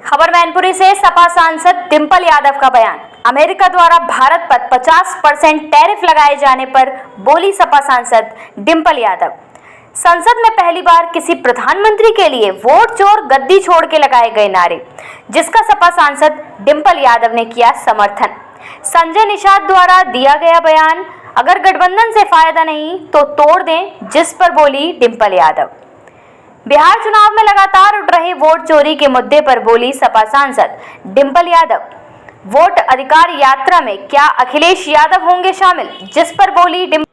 खबर मैनपुरी से सपा सांसद डिंपल यादव का बयान। अमेरिका द्वारा भारत पर 50% टैरिफ लगाए जाने पर बोली सपा सांसद डिंपल यादव। संसद में पहली बार किसी प्रधानमंत्री के लिए वोट चोर गद्दी छोड़ के लगाए गए नारे, जिसका सपा सांसद डिंपल यादव ने किया समर्थन। संजय निषाद द्वारा दिया गया बयान, अगर गठबंधन से फायदा नहीं तो तोड़ दें, जिस पर बोली डिंपल यादव। बिहार चुनाव में लगातार उठ रहे वोट चोरी के मुद्दे पर बोली सपा सांसद डिंपल यादव। वोट अधिकार यात्रा में क्या अखिलेश यादव होंगे शामिल, जिस पर बोली डिंपल।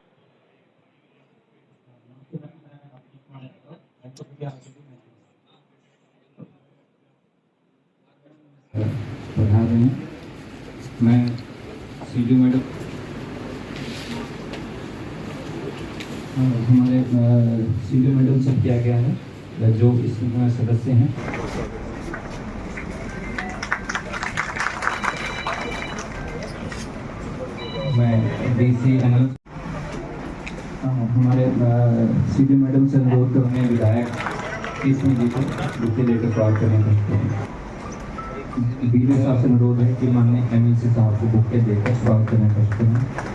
बता रहे हैं, मैं सीडी मैडम हमारे सीडी मैडम से किया गया है जो इसमें सदस्य हैं। मैं डीसी अनंत हमारे सीडी मैडम से अनुरोध करेंगे विधायक किसमें जी को बुके लेकर सवाल करेंगे। बीडीओ साहब से अनुरोध है कि माननीय एमएलसी साहब को बुके देकर सवाल करने का करें।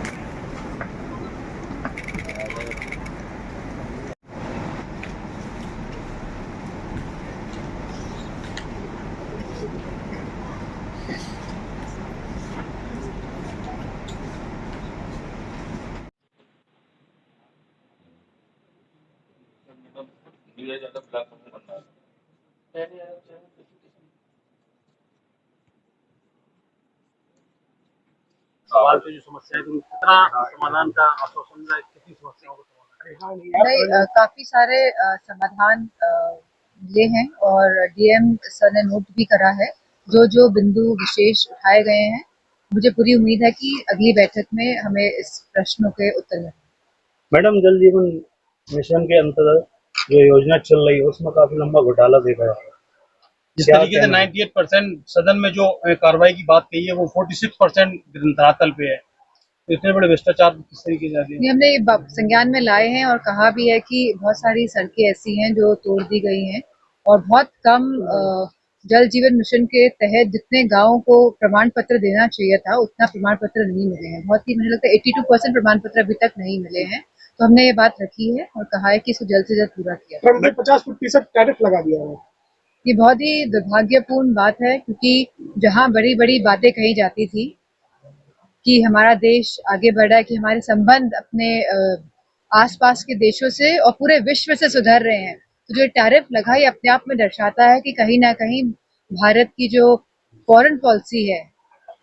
सवाल पे जो समस्या है कितना समाधान का आश्वासन है, कितनी समस्याओं को समाधान नहीं, काफी सारे समाधान मिले हैं और डीएम सर ने नोट भी करा है जो बिंदु विशेष उठाए गए हैं। मुझे पूरी उम्मीद है कि अगली बैठक में हमें इस प्रश्नों के उत्तर मिलेंगे। मैडम, जल जीवन मिशन के अंतर्गत जो योजना चल रही है उसमें काफी लंबा घोटाला देखा जा रहा है। जिस तरीके से 98% सदन में जो कार्रवाई की बात कही है वो 46% धरातल पे है, तो इतने बड़े भ्रष्टाचार किस तरीके से हमने ये संज्ञान में लाए हैं और कहा भी है कि बहुत सारी सड़कें ऐसी हैं जो तोड़ दी गई हैं और बहुत कम जल जीवन मिशन के तहत जितने गांवों को प्रमाण पत्र देना चाहिए था उतना प्रमाण पत्र नहीं मिले हैं। बहुत ही, मुझे लगता है 82% प्रमाण पत्र अभी तक नहीं मिले हैं। तो हमने ये बात रखी है और कहा है कि इसको जल्द से जल्द पूरा किया। 50% टैरिफ लगा दिया है। ये बहुत ही दुर्भाग्यपूर्ण बात है, क्योंकि जहां बड़ी बड़ी बातें कही जाती थी कि हमारा देश आगे बढ़ रहा है, कि हमारे संबंध अपने आसपास के देशों से और पूरे विश्व से सुधर रहे हैं, तो जो टैरिफ लगा ये अपने आप में दर्शाता है कि कहीं ना कहीं भारत की जो फॉरेन पॉलिसी है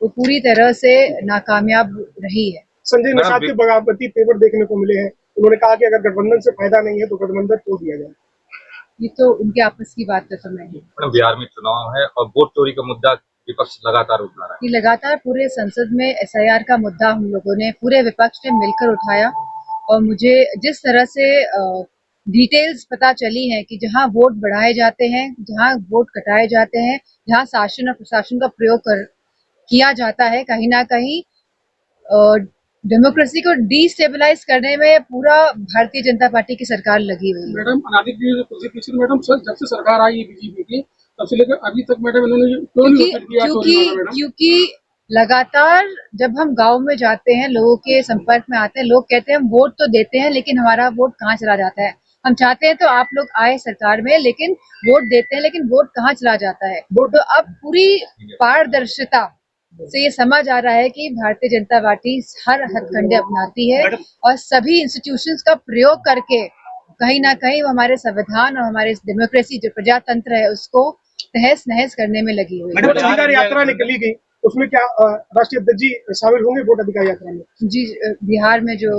वो पूरी तरह से नाकामयाब रही है। संजय निषाद के बगावती पेपर देखने को मिले हैं। उन्होंने कहा कि अगर गठबंधन से फायदा नहीं है तो गठबंधन तोड़ दिया जाए। ये तो उनके आपस की बात का समय है। बिहार में चुनाव है और वोट चोरी का मुद्दा विपक्ष लगातार उठा रहा है। ये लगातार पूरे संसद में एसआईआर का मुद्दा हम लोगों ने पूरे विपक्ष ने मिलकर उठाया और मुझे जिस तरह से डिटेल्स पता चली हैं कि जहां वोट बढ़ाए जाते हैं, जहां वोट कटाए जाते हैं, जहां शासन और प्रशासन का प्रयोग किया जाता है, कहीं ना कहीं डेमोक्रेसी को डिस्टेबलाइज करने में पूरा भारतीय जनता पार्टी की सरकार लगी हुई है। मैडम, मैडम जब से सरकार आई है बीजेपी की तब से लेकर अभी तक मैडम इन्होंने क्योंकि लगातार जब हम गांव में जाते हैं, लोगों के संपर्क में आते हैं, लोग कहते हैं हम वोट तो देते हैं लेकिन हमारा वोट कहाँ चला जाता है। हम चाहते हैं तो आप लोग आए सरकार में, लेकिन वोट देते हैं लेकिन वोट कहाँ चला जाता है। तो अब पूरी पारदर्शिता से ये समझ आ रहा है कि भारतीय जनता पार्टी हर हथकंडे अपनाती है और सभी इंस्टीट्यूशंस का प्रयोग करके कहीं ना कहीं वो हमारे संविधान और हमारे डेमोक्रेसी जो प्रजातंत्र है उसको तहस नहस करने में लगी हुई है। वोट अधिकार यात्रा निकली गई, उसमें क्या राष्ट्रीय अध्यक्ष जी शामिल होंगे वोट अधिकार यात्रा में? जी, बिहार में जो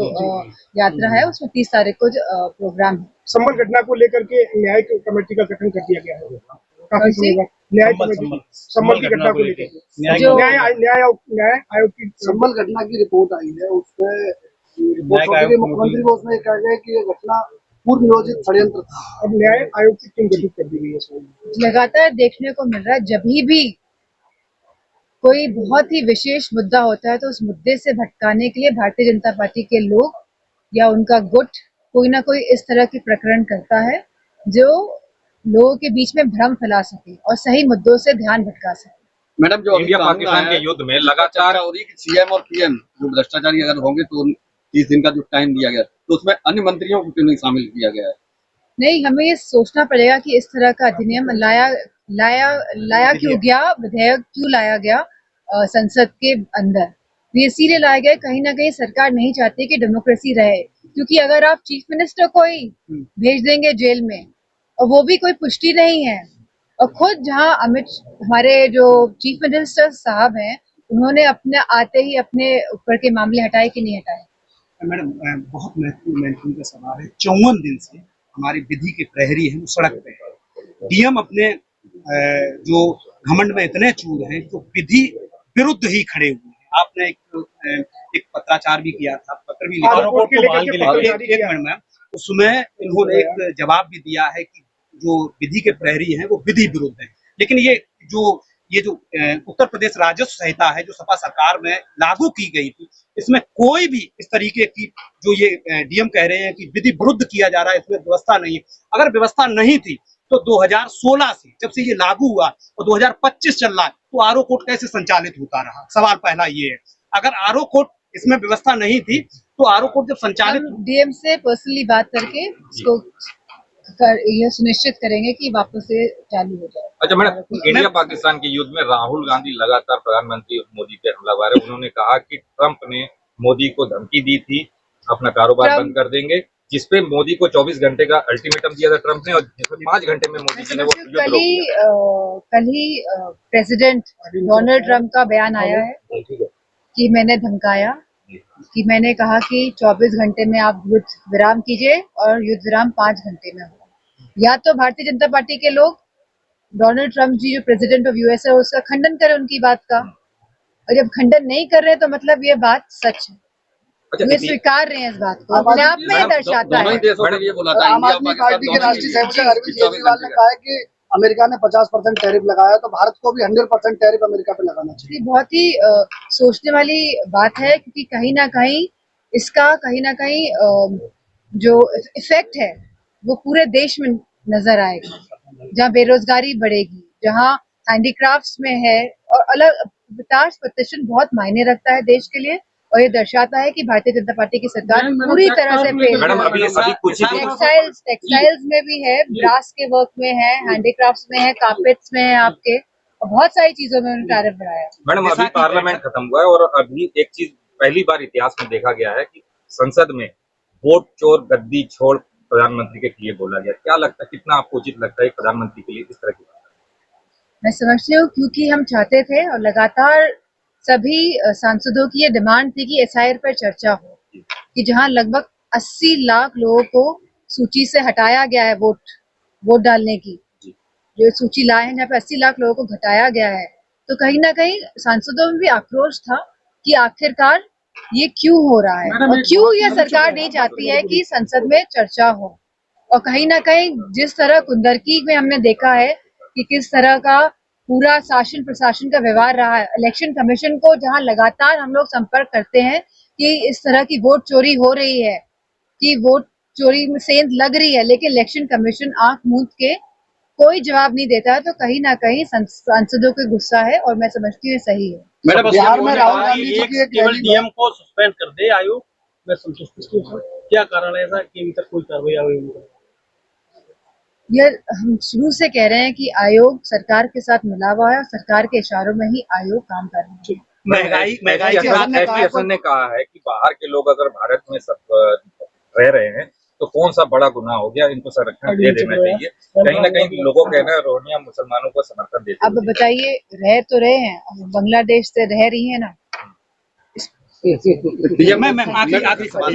यात्रा है उसमें 30 तारीख को प्रोग्राम है। संबल घटना को लेकर के न्याय कमेटी का गठन कर दिया गया है। काफी समय बाद न्याय कमेटी संबल की घटना को लेकर न्याय आयोग की संबल घटना की रिपोर्ट आई है, उसमें मुख्यमंत्री को उसमें कहा गया कि ये घटना पूर्व नियोजित षड्यंत्र था। अब न्याय आयोग की टीम गठित कर दी गई है। लगातार देखने को मिल रहा है, जब भी कोई बहुत ही विशेष मुद्दा होता है तो उस मुद्दे से भटकाने के लिए भारतीय जनता पार्टी के लोग या उनका गुट कोई ना कोई इस तरह के प्रकरण करता है जो लोगों के बीच में भ्रम फैला सके और सही मुद्दों से ध्यान भटका सके। मैडम, जो इंडिया पाकिस्तान के युद्ध में लगातार हो रही है कि सीएम और पीएम जो भ्रष्टाचारी अगर होंगे तो 30 दिन का जो टाइम दिया गया, तो उसमें अन्य मंत्रियों को क्यों नहीं शामिल किया गया है? नहीं, हमें ये सोचना पड़ेगा कि इस तरह का अधिनियम लाया क्यों गया, विधेयक क्यों लाया गया संसद के अंदर। ये इसीलिए लाया गया, कहीं ना कहीं सरकार नहीं चाहती कि डेमोक्रेसी रहे, क्योंकि अगर आप चीफ मिनिस्टर को ही भेज देंगे जेल में और वो भी कोई पुष्टि नहीं है, और खुद जहां हमारे जो चीफ मिनिस्टर साहब हैं, उन्होंने अपने आते ही अपने ऊपर के मामले हटाए कि नहीं हटाए। मैडम, बहुत महत्वपूर्ण का सवाल है। 54 दिन से हमारी विधि के प्रहरी हैं, वो सड़क पे है। डीएम अपने जो घमंड में इतने चूर हैं तो विधि विरुद्ध ही खड़े हुए हैं। आपने एक पत्राचार भी किया था, पत्र भी लिखा, एक मिनट में उसमें इन्होंने एक जवाब भी दिया है कि जो विधि के प्रहरी हैं वो विधि विरुद्ध है। लेकिन ये जो उत्तर प्रदेश राजस्व संहिता है जो सपा सरकार में लागू की गई थी, इसमें कोई भी इस तरीके की जो ये डीएम कह रहे हैं कि विधि विरुद्ध किया जा रहा है, इसमें व्यवस्था नहीं है। अगर व्यवस्था नहीं थी तो 2016 से जब से ये लागू हुआ और 2025 चल रहा है, तो आरओ कोर्ट कैसे संचालित होता रहा? सवाल पहला ये है। अगर आरओ कोर्ट इसमें व्यवस्था नहीं थी तो आरओ कोर्ट जब संचालित, डीएम से पर्सनली बात करके इसको ये सुनिश्चित करेंगे कि वापस से चालू हो जाए। अच्छा मैडम, इंडिया पाकिस्तान के युद्ध में राहुल गांधी लगातार प्रधानमंत्री मोदी के हमलावर है। उन्होंने कहा कि ट्रंप ने मोदी को धमकी दी थी, अपना कारोबार बंद कर देंगे, जिसपे मोदी को 24 घंटे का अल्टीमेटम दिया था ट्रंप ने, और जिसमें 5 घंटे में मोदी जी ने वो युद्ध रोक दिया। कल ही प्रेसिडेंट डोनाल्ड ट्रंप का बयान आया है कि मैंने धमकाया, कि मैंने कहा कि 24 घंटे में आप युद्ध विराम कीजिए और युद्ध विराम 5 घंटे में हो। या तो भारतीय जनता पार्टी के लोग डोनाल्ड ट्रंप जी जो प्रेसिडेंट ऑफ यूएस है उसका खंडन करें उनकी बात का, और जब खंडन नहीं कर रहे तो मतलब ये बात सच है। वे स्वीकार रहे हैं इस बात को, अपने आप में ये दर्शाता है। आम आदमी पार्टी के राष्ट्रीय सेवक अरविंद केजरीवाल ने कहा है कि अमेरिका ने 50% टैरिफ लगाया, तो भारत को भी 100% टैरिफ अमेरिका पे लगाना चाहिए। बहुत ही सोचने वाली बात है, क्योंकि कहीं ना कहीं इसका जो इफेक्ट है वो पूरे देश में नजर आएगा, जहाँ बेरोजगारी बढ़ेगी, जहाँ हैंडीक्राफ्ट्स में है, और अलग 50% बहुत मायने रखता है देश के लिए, और ये दर्शाता है कि भारतीय जनता पार्टी की सरकार पूरी तरह से टेक्सटाइल्स में भी है, ब्रास के वर्क में है, हैंडीक्राफ्ट्स में है, कारपेट्स में है आपके, और बहुत सारी चीजों में उन्होंने टैरिफ बढ़ाया। मैडम, अभी पार्लियामेंट खत्म हुआ है और अभी एक चीज पहली बार इतिहास में देखा गया है कि संसद में वोट चोर गद्दी छोड़ प्रधानमंत्री के लिए बोला गया। क्या लगता है, कितना आपको उचित लगता है प्रधानमंत्री के लिए इस तरह की बात? मैं समझती हूँ, क्योंकि हम चाहते थे और लगातार सभी सांसदों की ये डिमांड थी कि एसआईआर पर चर्चा हो, कि जहां लगभग 80 लाख लोगों को सूची से हटाया गया है वोट डालने की, जो सूची लाए हैं जहाँ पे 80 लाख लोगों को घटाया गया है, तो कहीं ना कहीं सांसदों में भी आक्रोश था कि आखिरकार ये क्यों हो रहा है और क्यों ये सरकार नहीं चाहती है कि संसद में चर्चा हो। और कहीं ना कहीं जिस तरह कुंदरकी में हमने देखा है कि किस तरह का पूरा शासन प्रशासन का व्यवहार रहा है, इलेक्शन कमीशन को जहां लगातार हम लोग संपर्क करते हैं कि इस तरह की वोट चोरी हो रही है, कि वोट चोरी में सेंध लग रही है, लेकिन इलेक्शन कमीशन आंख मूंद के कोई जवाब नहीं देता है, तो कहीं ना कहीं सांसदों का गुस्सा है, और मैं समझती हूँ सही है। मैडम, बिहार में राहुल गांधी जी की एक केवल डीएम को सस्पेंड कर दे आयोग, मैं संतुष्ट हूँ। क्या कारण है ऐसा कि अभी तक कोई कार्रवाई आयोग? ये हम शुरू से कह रहे हैं कि आयोग सरकार के साथ मिला हुआ है और सरकार के इशारों में ही आयोग काम कर रहा है। महंगाई के हाथ में हसन ने कहा है कि बाहर के लोग अगर भारत में सब रह रहे हैं तो कौन सा बड़ा गुनाह हो गया, इनको संरक्षण दे देना चाहिए। कहीं ना कहीं लोगों का कहना है रोहिंग्या मुसलमानों को समर्थन देते हैं। अब बताइए, रह तो रहे हैं, बांग्लादेश से रह रही है ना। मैं आखिरी सवाल